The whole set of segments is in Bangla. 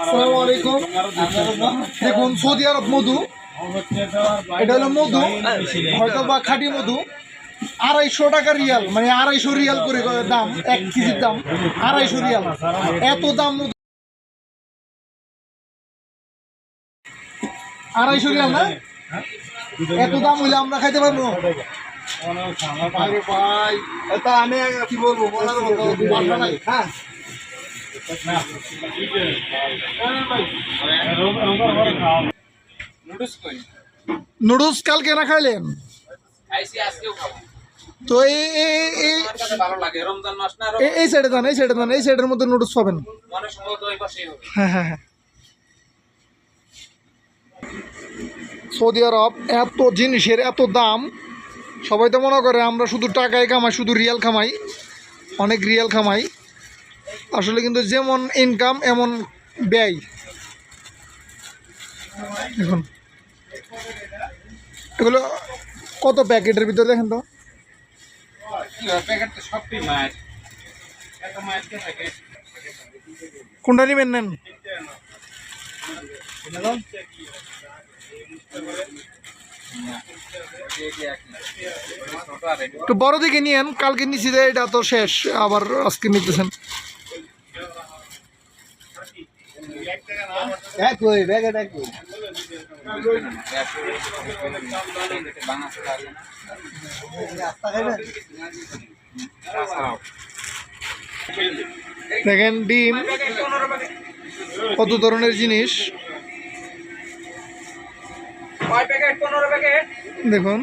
আসসালামু আলাইকুম। দেখুন সৌদি আরব মধু, এটা হলো মধু, হয়তো বা খাঁটি মধু। 250 টাকা রিয়াল, মানে 250 রিয়াল করে দাম, 1 কেজির দাম 250 রিয়াল। এত দাম মধু, 250 রিয়াল না? এত দাম হইলে আমরা খাইতে পারবো? আরে ভাই, এটা আমি কি বলবো, বলার মতো ভাষা নাই। হ্যাঁ, নুডলস কালকে না খাইলেন? তো এই সাইডে যান, এই সাইডে যান, এই সাইডের মধ্যে নুডলস পাবেন। হ্যাঁ হ্যাঁ হ্যাঁ, সৌদি আরব এত জিনিসের এত দাম। সবাই তো মনে করে আমরা শুধু টাকায় কামাই, শুধু রিয়াল কামাই, অনেক রিয়াল কামাই। আসলে কিন্তু যেমন ইনকাম এমন ব্যয়। দেখুন এগুলো কত প্যাকেটের ভিতরে, দেখেন তো। কোনটা নিবেন নেন। একটু বড় দিকে নিয়েন, কালকে নিচে দেয়, এটা তো শেষ, আবার আজকে নিতেছেন। দেখেন ডিম, কত ধরনের জিনিস দেখুন।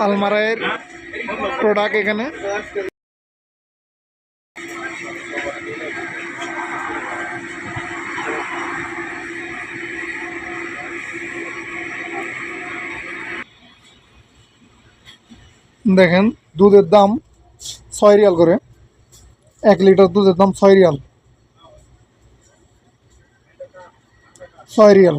আলমারায়ের প্রোডাক্ট এখানে। দেখেন দুধের দাম 6 রিয়াল করে, 1 লিটার দুধের দাম 6 রিয়াল, 6 রিয়াল।